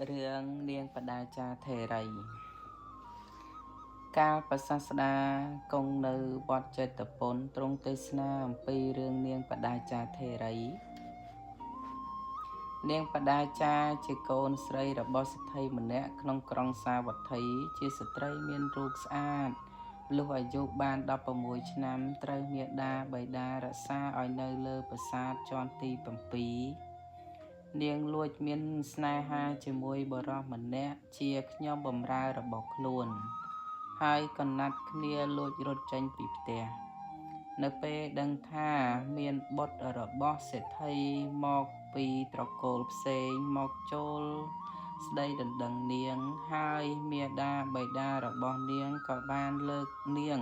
រឿងនាងបដាចាថេរីកាលប្រសាស្តាគង់នៅវត្តចេតពុនទ្រង់ទេសនាអំពីរឿងនាងបដាចាថេរីនាងបដាចាជាកូនស្រីរបស់សេដ្ឋីម្នាក់ក្នុងក្រុងសាវត្ថីជាស្ត្រីមានរូបស្អាតលុះអាយុបាន16ឆ្នាំត្រូវមាតាបិតារក្សាឲ្យនៅលើប្រាសាទជាន់ទី7នាងលួចមានស្នេហាជាមួយបុរសម្នាក់ជាខ្ញុំបម្រើរបស់ខ្លួនហើយកណាត់គ្នាលួចរត់ចេញពីផ្ទះនៅពេលដឹងថាមានបុត្ររបស់សេដ្ឋីមកពីត្រកូលផ្សេងមកចូលស្ដីដណ្ដឹងនាងហើយមាតាបិតារបស់នាងក៏បានលើកនាង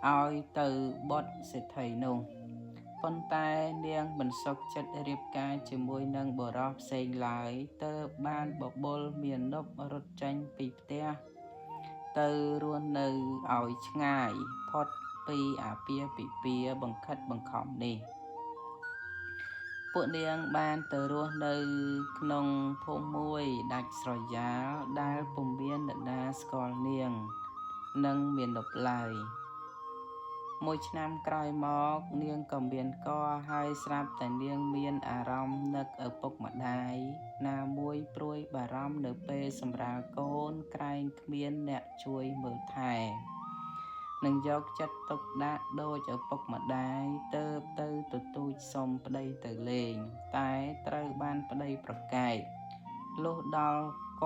ឲ្យទៅបុត្រសេដ្ឋីនោះប៉ុន្តែនាងមិនសុខចិត្តរៀបការជាមួយនឹងបុរសផ្សេងឡើយទើបបានបបួលមាណពរត់ចេញពីផ្ទះទៅរស់នៅឲ្យឆ្ងាយផុតពីអាពាហ៍ពិពាហ៍បង្ខិតបង្ខំនេះពួកនាងបានទៅរស់នៅក្នុងភូមិមួយដាច់ស្រយាលដែលពុំមាននរណាស្គាល់នាងនិងមាណពឡើយមួយឆ្នាំក្រោយមកនាងក៏មានកហើយស្រាប់តែនាងមានអារម្មណ៍នឹកឪពុកម្ដាយណាមួយព្រួយបារម្ភនៅពេលសម្រាលកូនក្រែងគ្មានអ្នកជួយមើលថែនឹងយកចិត្តទុកដាក់ដូចឪពុកម្ដាយទើបទៅទទូចសុំប្តីទៅលេងតែត្រូវបានប្តីប្រកែកលុះដល់ក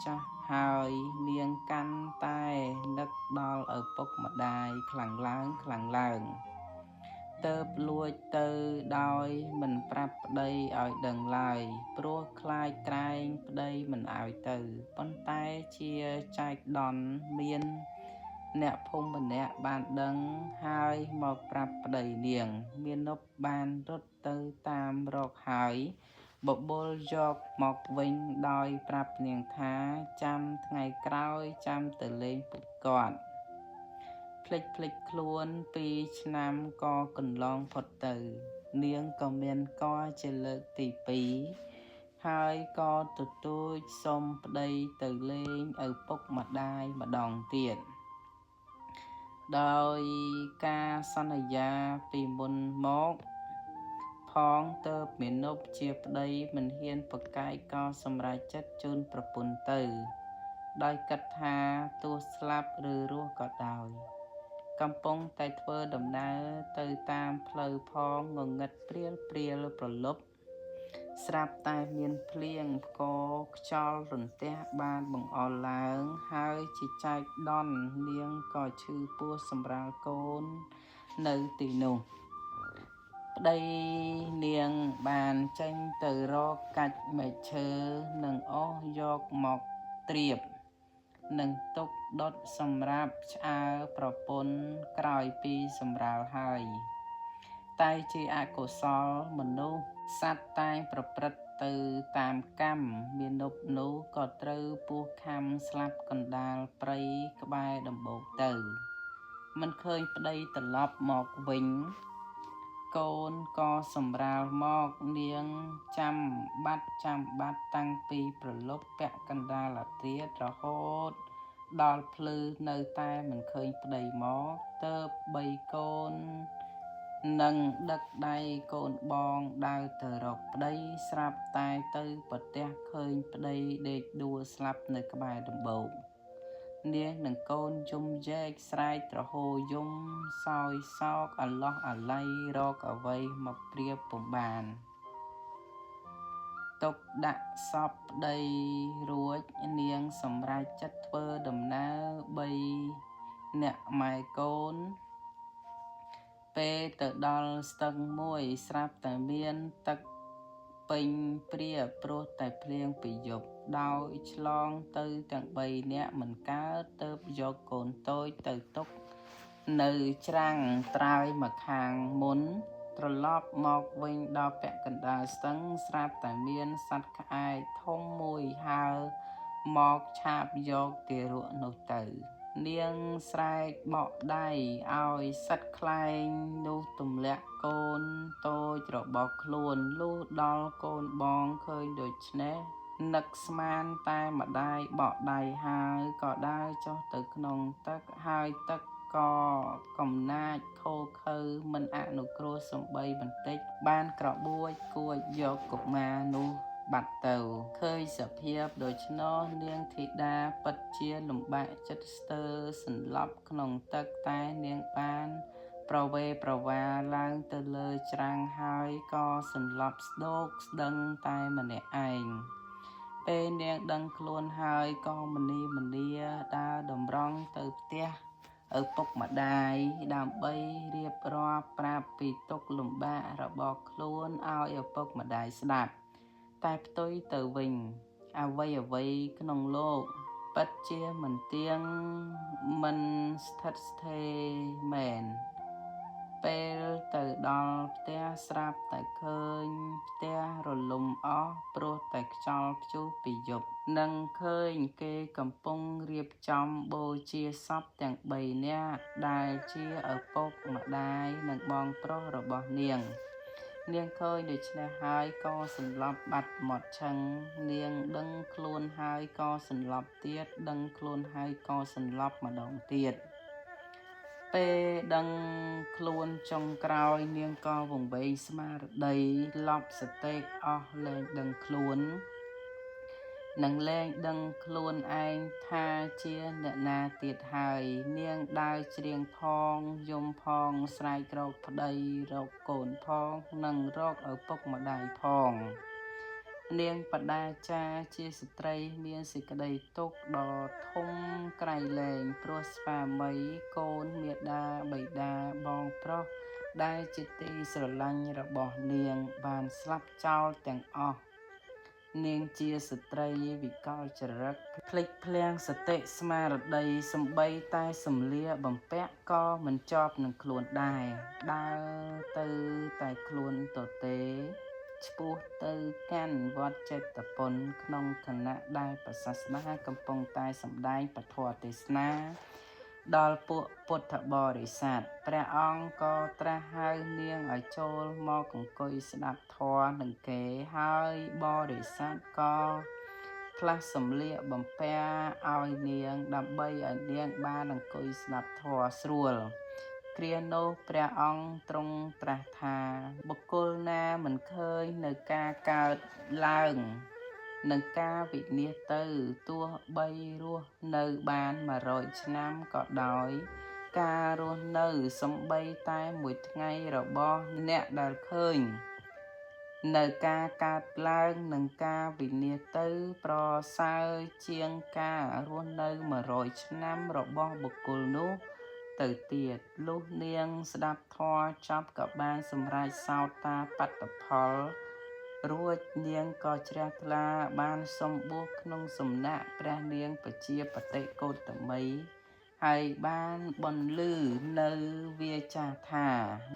ចាស់ហើយនាងកាន់តែនឹកដល់ឪពុកម្ដាយខ្លាំងឡើងទើបលួចទៅដោយមិនប្រាប់ប្តីឲ្យដឹងឡើយព្រោះខ្លាចក្រែងប្តីមិនឲ្យទៅប៉ុន្តែជាចែកដន់មានអ្នកភូមិម្នាក់បានដឹងហើយមកប្រាប់ប្តីនាងមាណពបានរត់ទៅតាមរកហើយបបួលយកមកវិញដោយប្រាប់នាងថាចាំថ្ងៃក្រោយចាំទៅលេងពួកគាត់ភ្លេចខ្លួន2ឆ្នាំក៏កន្លងផុតទៅនាងក៏មានកជាលើកទី2ហើយក៏ទទូចសុំប្តីទៅលេងឪពុកម្ដាយម្ដងទៀតដោយការសន្យាពីមុនមកផងទើបមាណពជាប្តីមិនហ៊ានប្រកែកក៏សម្រេចចិត្តជូនប្រពន្ធទៅដោយគិតថាទោះស្លាប់ឬរស់ក៏ដោយកំពុងតែធ្វើដំណើរទៅតាមផ្លូវផងងងឹតព្រាលប្រលប់ស្រាប់តែមានភ្លៀងផ្គរខ្យល់រន្ទះបានបង្អុរឡើងហើយជាចែកដន់នាងក៏ឈឺពោះសម្រាលកូននៅទីនោះប្តីនាងបានចេញទៅរកកាច់មែកឈើនិងអស់យកមកត្រៀបនិងទុកដុតសម្រាប់ឆ្អើរប្រពន្ធក្រោយពីសម្រាលហើយតែជាអកុសលមនុស្សសត្វតែងប្រព្រឹត្តទៅតាមកម្មមាណពនោះក៏ត្រូវពស់ខាំស្លាប់កណ្ដាលព្រៃក្បែរដំបូកទៅមិនឃើញប្តីត្រឡប់មកវិញកូនក៏សម្រាលមកនាងចាំបាត់តាំងពីប្រលប់ពាក់កណ្ដាលអាធ្រាត្ររហូតដល់ភ្លឺនៅតែមិនឃើញប្តីមកទើបបីកូននឹងដឹកដៃកូនបងដើរទៅរកប្តីស្រាប់តែទៅប្រទះឃើញប្តីដេកដួលស្លាប់នៅក្បែរដំបូកនាងនិងកូនយំយែកស្រែកទ្រហោយំសោយសោកអាឡោះអាល័យរកអ្វីមកប្រៀបពុំបានទុកដាក់សពប្តីរួចនាងសម្រេចចិត្តធ្វើដំណើរ3អ្នកម៉ែកូនពេលទៅដល់ស្ទឹងមួយស្រាប់តែមានទឹកពេញព្រាព្រោះតែភ្លៀងពីយប់ដោយឆ្លងទៅទាំង3នាក់មិនកើតទើបយកកូនតូចទៅទុកនៅច្រាំងត្រើយមកខាងមុនត្រឡប់មកវិញដល់ពាក់កណ្ដាលស្ទឹងស្រាប់តែមានសត្វក្អែកធំមួយហើរមកឆាបយកទារកនោះទៅនាងស្រែកបក់ដៃឲ្យសត្វខ្លែងនោះទម្លាក់កូនតូចរបស់ខ្លួនលុះដល់កូនបងឃើញដូច្នេះ នឹកស្មានតែម្ដាយបកដៃហើយក៏ដើរចុះទៅក្នុងទឹកហើយទឹកក៏កំណាចខូខើមិនអនុគ្រោះសំបីបន្តិចបានក្របួចគួចយកកុមារនោះបាត់ទៅឃើញសភាពដូច្នោះនាងធីតាពិតជាលំបាកចិត្តស្ទើរសន្លប់ក្នុងទឹកតែនាងបានប្រវេប្រវាឡើងទៅលើច្រាំងហើយក៏សន្លប់ស្ដោកស្ដឹងតែម្នាក់ឯងពេលនាងដឹងខ្លួនហើយក៏មនីដើរតម្រង់ទៅផ្ទះឪពុកម្ដាយដើម្បីរៀបរាប់ប្រាប់ពីទុក្ខលំបាករបស់ខ្លួនឲ្យឪពុកម្ដាយស្ដាប់តែផ្ទុយទៅវិញអ្វីក្នុងលោកពិតជាមិនទៀងមិនស្ថិតស្ថេរមែនពេលទៅដល់ផ្ទះស្រាប់តែឃើញផ្ទះរលំអស់ព្រោះតែខ្យល់ព្យុះពីយប់នឹងឃើញគេកំពុងរៀបចំបូជាសពទាំង3នាក់ដែលជាឪពុកម្ដាយនិងបងប្រុសរបស់នាងឃើញដូច្នេះហើយក៏សន្លប់បាត់មាត់ឆឹងនាងដឹងខ្លួនហើយក៏សន្លប់ទៀតដឹងខ្លួនហើយក៏សន្លប់ម្ដងទៀតពេលដឹងខ្លួនចុងក្រោយនាងក៏វង្វេងស្មារតីលប់សតិអស់លែងដឹងខ្លួននឹងលែងដឹងខ្លួនឯងថាជាអ្នកណាទៀតហើយនាងដើរច្រៀងផងយំផងស្រែករកប្តីរកកូនផងនិងរកឪពុកម្ដាយផងនាងបដាចាជាស្ត្រីមានសេចក្តីទុក្ខដ៏ធំក្រៃលែងព្រោះស្វាមីកូនមាតាបិតាបងប្រុសដែលជាទីស្រឡាញ់របស់នាងបានស្លាប់ចោលទាំងអស់នាងជាស្ត្រីវិកលចរិតភ្លេចភ្លាំងសតិស្មារតីសំបីតែសម្លៀកបំពាក់ក៏មិនជាប់នឹងខ្លួនដែរដើរទៅតែខ្លួនទទេឆ្ពោះទៅកាន់វត្តចេតពុនក្នុងគណៈដែលព្រះសាសនាកំពុងតែសម្ដែងពធទេសនាដល់ពួកពុទ្ធបរិស័ទព្រះអង្គក៏ត្រាស់ហៅនាងឲ្យចូលមកអង្គុយស្ដាប់ធម៌នឹងគេហើយបរិស័ទក៏ផ្លាស់សម្លៀកបំពាក់ឲ្យនាងដើម្បីឲ្យនាងបានអង្គុយស្ដាប់ធម៌ស្រួលគ្រានោះព្រះអង្គទ្រង់ត្រាស់ថាបុគ្គលណាមិនឃើញនៅការកើតឡើងនិងការវិនាសទៅទោះបីរស់នៅបាន100ឆ្នាំក៏ដោយការរស់នៅសំបីតែមួយថ្ងៃរបស់អ្នកដែលឃើញនៅការកើតឡើងនិងការវិនាសទៅប្រសើរជាងការរស់នៅ100ឆ្នាំរបស់បុគ្គលនោះទៅទៀតលុះនាងស្ដាប់ធម៌ចប់ក៏បានសម្រេចសោតាបត្តផលរួចនាងក៏ជ្រះថ្លាបានសម្បួសក្នុងសំណាក់ព្រះនាងពជាបតិកោតមីហើយបានបន្លឺនៅវាចាថា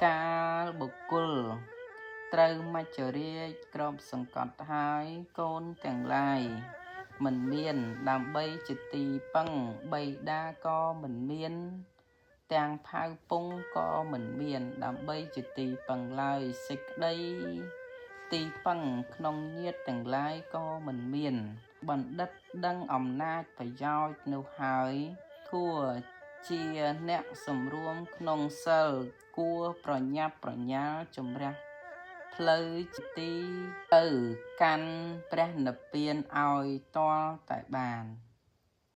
កាលបុគ្គលត្រូវមច្ចរាជក្របសង្កត់ហើយកូនទាំងឡាយមិនមានដើម្បីជាទីពឹងបិតាក៏មិនមានទាំងផៅពងក៏មិនមានដើម្បីជាទីពឹងឡើយសេចក្តីទីពឹងក្នុងញាតិទាំងឡាយក៏មិនមានបណ្ឌិតដឹងអំណាចប្រយោជន៍នោះហើយគួរជាអ្នកសម្រួមក្នុងសិលគួរប្រញាប់ប្រញាល់ជំរះផ្លូវជាទីទៅកាន់ព្រះនិព្វានឲ្យទាល់តែបាន